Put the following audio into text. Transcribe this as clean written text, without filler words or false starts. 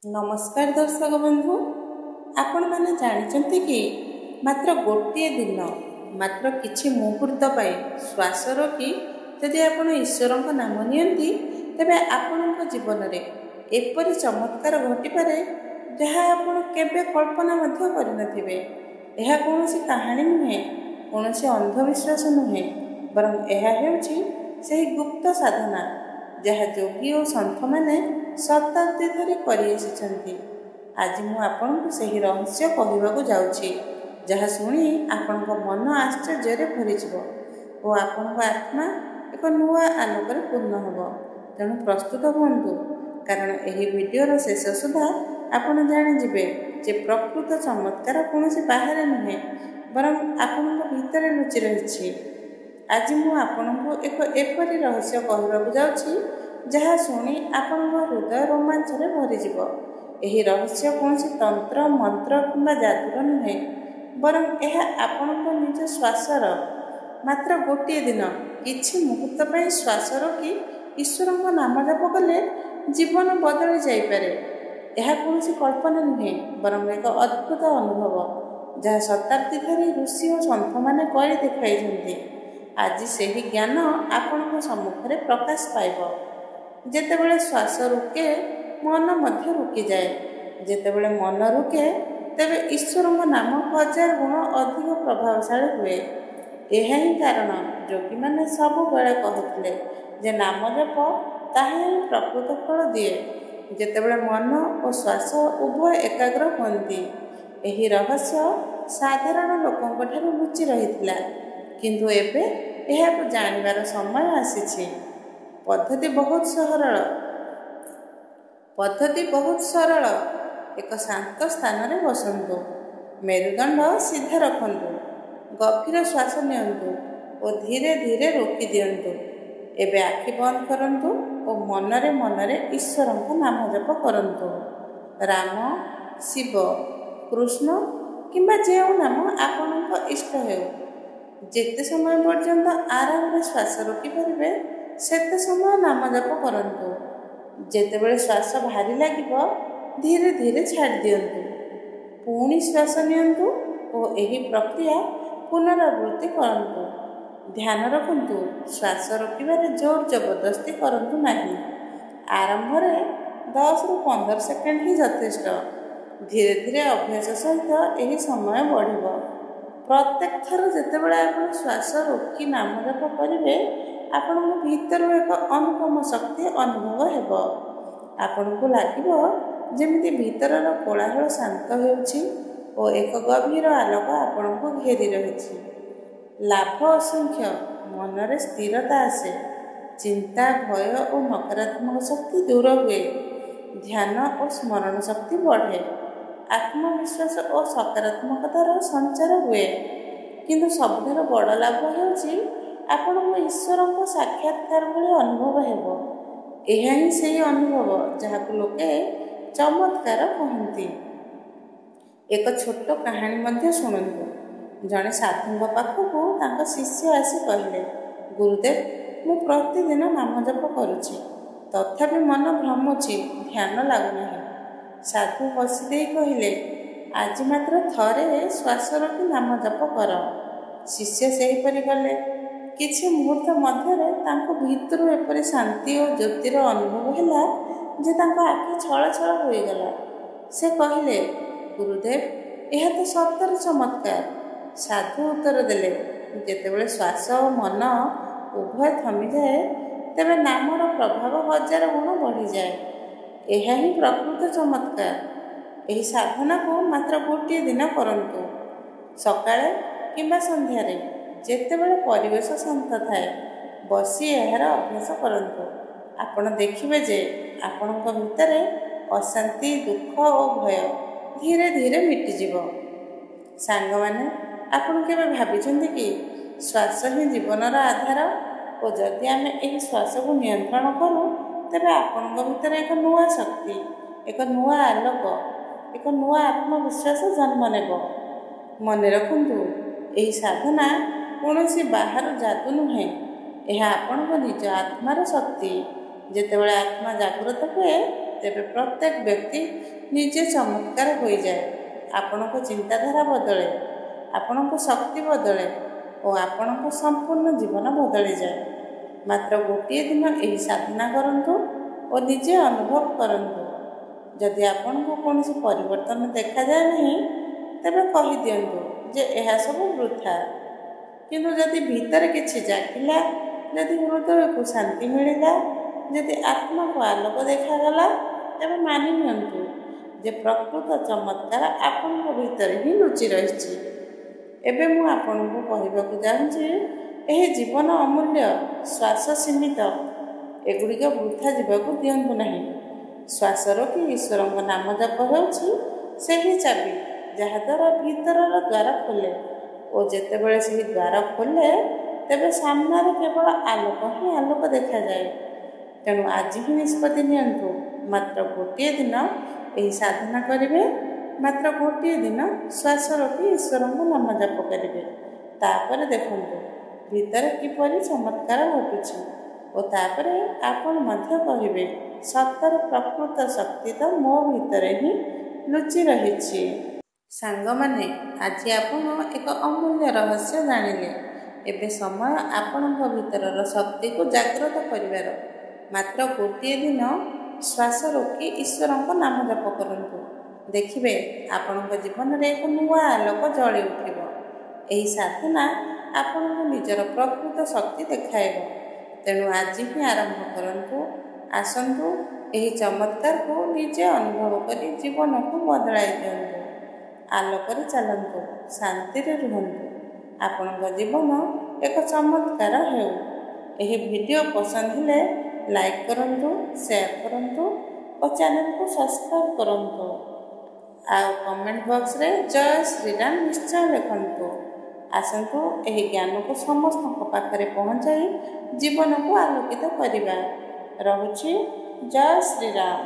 नमस्कार दर्शक बंधु, आपण मैंने जानते कि मात्र गोटे दिन मात्र किछि मुहूर्त पाई श्वास रोकी यदि आपण ईश्वर नाम नियंती तेबे आपण जीवन में एपरि चमत्कार घटिपारे जहाँ आपण केबे कल्पना मध्य करिनथिबे। यह कौनसी कहानी नुहे, कौनसी अंधविश्वास नुहे, बरं यह हेउछि सेही गुप्त साधना जहाँ योगी और सन्थ मैंने शताब्दी धरी करि आसिछन्ति। आज मु आपनकु सेही रहस्य कहबाकू जाउछि, जहाँ शुणी आपनक मन आश्चर्य भरिजिव और आपनक आत्मा एक नुआ आलोकर पूर्ण होब। तेणु प्रस्तुत हुअन्तु, कारण एही वीडियोर शेष सुधा आपण जानिजिबे जे प्रकृत चमत्कार कौनसी बाहर नुहे, बरं आपनक भितर लुचि रहिछि। आज मु आपनकु एक एपरि रहस्य कहबाकू जाउछि जहाँ शुणी आपनक हृदय रोमांचरे भरिजिव। एही रहस्य कौनसी तंत्र मंत्र किंबा जादूर नुहे, बरं यह आपनक निज श्वासर मात्र गोटे दिन किछि मुहूर्त पाई श्वास रोकी ईश्वर नाम जप कले जीवन बदली जाइपारे। यह कौनसी कल्पना नुहे, बरं एक अद्भुत अनुभव जहाँ शताब्दी धरी ऋषि और सन्थ मैंने कर देखाइछन्ति। आज सेही ज्ञान आपनक सम्मुखरे प्रकाश पाइब। जेतेबेले श्वास रुके मन मध्य रुकी जाए, जेतेबेले मन रुके तेबे ईश्वर नाम 1000 गुण अधिक प्रभावशाली हुए। यह ही कारण योगी मैंने सब बेले कहते जे नाम जप ताहा ही प्रकृत फल दिए, जेतेबेले मन और श्वास उभय एकाग्र हुअन्ति। एही रहस्य साधारण लोकंक ठारू लुचि रहिथिला, किंतु एबे एहाकु जानिबार समय आसीछि। पद्धति बहुत सरल। एक शांत स्थान रे बसंतु, मेरुदंड सीधा रखंतु, गभीर श्वास नियंतु और धीरे धीरे रोकी दियंतु। एबे आखि बंद करंतु और मनरे ईश्वर नाम जप करंतु। राम, शिव, कृष्ण किंबा जेउ नाम आपनक इष्ट हेउ। जेते समय पर्यंत आराम श्वास रोकी पारिबे सेते समय नाम जप करंतु। जेतेबेले श्वास भारी लागिब धीरे धीरे छाड़ दियंतु, पुणी श्वास नियंतु और एही प्रक्रिया पुनरावृत्ति करंतु। ध्यान रखंतु, श्वास रोकिबारे जोर जबरदस्ती करंतु नाही। आरंभ रे 10 रु 15 सेकेंड ही यथेष्ट। धीरे धीरे अभ्यास सहित एही समय बढ़िब। प्रत्येक थर जेतेबेले आपण श्वास रोकी नाम जप करिवे आपनक भीतर एक अनुपम शक्ति अनुभव हेब। आपनकु लागिब जेमिति भीतरर कोलाहल शांत हेउछि और एक गभीर आलोक आपनकु घेरी रहिछि। लाभ असंख्य, मनरे स्थिरता आसे, चिंता भय और नकारात्मक शक्ति दूर हुए, ध्यान और स्मरण शक्ति बढ़े, आत्मविश्वास और सकारात्मकतार संचार हुए। किंतु सबुठार बड़ लाभ हेउछि आपनकु ईश्वर साक्षात्कार भली अनुभव हेब। यह ही सेही अनुभव जहाकु लोके चमत्कार कहती। एक छोट कहानी मध्य शुणुंतु। जड़े साधु पाखकु तांका शिष्य आसी कहले, गुरुदेव मु प्रतिदिन नाम जप करुछि, तथापि मन भ्रमुछि, ध्यान लागुनाही। साधु हसी देई कहले, आज मात्र थरे श्वास रोकी नाम जप कर। शिष्य सेहीपरि गले। किछि मुहूर्त मध्यरे तांको भितरु एपरि शांति और ज्योतिर अनुभव ହେଲା जे तांको आखि छळ छळ होइगला। से कहले, गुरुदेव यह तो सतर चमत्कार। साधु उत्तर देले, जेतेबेले श्वास और मन उभय थमी जाए तेबे नामर प्रभाव 1000 गुण बढ़ी जाए। यह ही प्रकृत चमत्कार। एही साधना को मात्र गोटे दिन करंतु, सकाळे किंबा संध्यारे जेतेबेले परिवेश शांत थाए बसी एहार अभ्यास करंतु। आपण देखिबे जे आपणक भितरे अशांति, दुख और भय धीरे धीरे मिटिजिव। सांग माने, आपण केबे भाबिछन्ति कि श्वास ही जीवनर आधार और जदि आमे एही श्वास को नियंत्रण करूँ तेबे आपणक भितरे एक नुआ शक्ति, एक नुआ आलोक, एक नुआ आत्मविश्वास जन्म नेब। मने रखंतु, एही साधना कौनसी बाहर जादू नुहे, यह आपनक निज आत्मार शक्ति। जेतेबेले आत्मा जागृत हुए ତେବେ ପ୍ରତ୍ୟେକ ବ୍ୟକ୍ତି ନିଜେ ଚମତ୍କାର ହୋଇଯାଏ। ଆପଣଙ୍କ ଚିନ୍ତାଧାରା ବଦଳେ, ଆପଣଙ୍କ ଶକ୍ତି ବଦଳେ ଓ ଆପଣଙ୍କ ସମ୍ପୂର୍ଣ୍ଣ ଜୀବନ ବଦଳିଯାଏ। ମାତ୍ର ଗୋଟିଏ ଦିନ ଏହି ସାଧନା କରନ୍ତୁ ଓ ନିଜେ ଅନୁଭବ କରନ୍ତୁ। ଯଦି ଆପଣଙ୍କୁ କୌଣସି ପରିବର୍ତ୍ତନ ଦେଖାଯାଏ ନାହିଁ, ତେବେ କହିଦିଅନ୍ତୁ ଯେ ଏହା ସବୁ ବୃଥା। କିନ୍ତୁ ଯଦି ଭିତରେ କିଛି ଜାଗିଲା, ଯଦି ହୃଦୟକୁ ଶାନ୍ତି ମିଳିଲା, ଯଦି ଆତ୍ମାକୁ ଆଲୋକ ଦେଖାଗଲା, ତେବେ ମାନି ନିଅନ୍ତୁ ଯେ ପ୍ରକୃତ ଚମତ୍କାର ଆପଣଙ୍କ ଭିତରେ ହିଁ ଲୁଚି ରହିଛି। ଏବେ ମୁଁ ଆପଣଙ୍କୁ କହିବାକୁ ଚାହୁଁଛି, ଏହି ଜୀବନ ଅମୂଲ୍ୟ, ଶ୍ୱାସ ସୀମିତ, ଏଗୁଡ଼ିକ ବୃଥା ଯିବାକୁ ଦିଅନ୍ତୁ ନାହିଁ। ଶ୍ୱାସ ରୋକି ଈଶ୍ୱରଙ୍କ ନାମ ଜପ ହେଉଛି ସେହି ଚାବି ଯାହାଦ୍ୱାରା ଭିତରର ଦ୍ୱାର ଖୋଲେ ଓ ଯେତେବେଳେ ସେହି ଦ୍ୱାର ଖୋଲେ, ତେବେ ସାମ୍ନାରେ କେବଳ ଆଲୋକ ହିଁ ଆଲୋକ ଦେଖାଯାଏ। ତେଣୁ ଆଜି ହିଁ ନିଷ୍ପତ୍ତି ନିଅନ୍ତୁ, ମାତ୍ର ଗୋଟିଏ ଦିନ ଏହି ସାଧନା କରିବେ, ମାତ୍ର ଗୋଟିଏ ଦିନ ଶ୍ୱାସ ରୋକି ଈଶ୍ୱରଙ୍କ ନାମ ଜପ କରିବେ। ତାପରେ ଦେଖନ୍ତୁ ଭିତରେ କିପରି ଚମତ୍କାର ଘଟୁଛି ଓ ତାପରେ ଆପଣ ମଧ୍ୟ କହିବେ, ସତରେ ପ୍ରକୃତ ଶକ୍ତି ତ ମୋ ଭିତରେ ହିଁ ଲୁଚି ରହିଛି। ସାଙ୍ଗମାନେ, ଆଜି ଆପଣ ଏକ ଅମୂଲ୍ୟ ରହସ୍ୟ ଜାଣିଲେ। ଏବେ ସମୟ ଆପଣଙ୍କ ଭିତରର ଶକ୍ତିକୁ ଜାଗ୍ରତ କରିବାର। ମାତ୍ର ଗୋଟିଏ ଦିନ ଶ୍ୱାସ ରୋକି ଈଶ୍ୱରଙ୍କ ନାମ ଜପ କରନ୍ତୁ। ଦେଖିବେ ଆପଣଙ୍କ ଜୀବନରେ ଏକ ନୂଆ ଆଲୋକ ଜଳି ଉଠିବ। ଏହି ସାଧନା ଆପଣଙ୍କୁ ନିଜର ପ୍ରକୃତ ଶକ୍ତି ଦେଖାଇବ। ତେଣୁ ଆଜି ହିଁ ଆରମ୍ଭ କରନ୍ତୁ। ଆସନ୍ତୁ ଏହି ଚମତ୍କାରକୁ ନିଜେ ଅନୁଭବ କରି ଜୀବନକୁ ବଦଳାଇ ଦିଅନ୍ତୁ। ଆଲୋକରେ ଚାଲନ୍ତୁ, ଶାନ୍ତିରେ ରୁହନ୍ତୁ। ଆପଣଙ୍କ ଜୀବନ ଏକ ଚମତ୍କାର ହେଉ। ଏହି ଭିଡ଼ିଓ ପସନ୍ଦ ହେଲେ ଲାଇକ୍ କରନ୍ତୁ, ସେୟାର କରନ୍ତୁ ଓ ଚ୍ୟାନେଲକୁ ସବସ୍କ୍ରାଇବ୍ କରନ୍ତୁ। ଆଉ କମେଣ୍ଟ ବକ୍ସରେ ଜୟ ଶ୍ରୀରାମ ନିଶ୍ଚୟ ଲେଖନ୍ତୁ। ଆସନ୍ତୁ ଏହି ଜ୍ଞାନକୁ ସମସ୍ତଙ୍କ ପାଖରେ ପହଞ୍ଚାଇ ଜୀବନକୁ ଆଲୋକିତ କରିବା। ରହୁଛି, ଜୟ ଶ୍ରୀରାମ।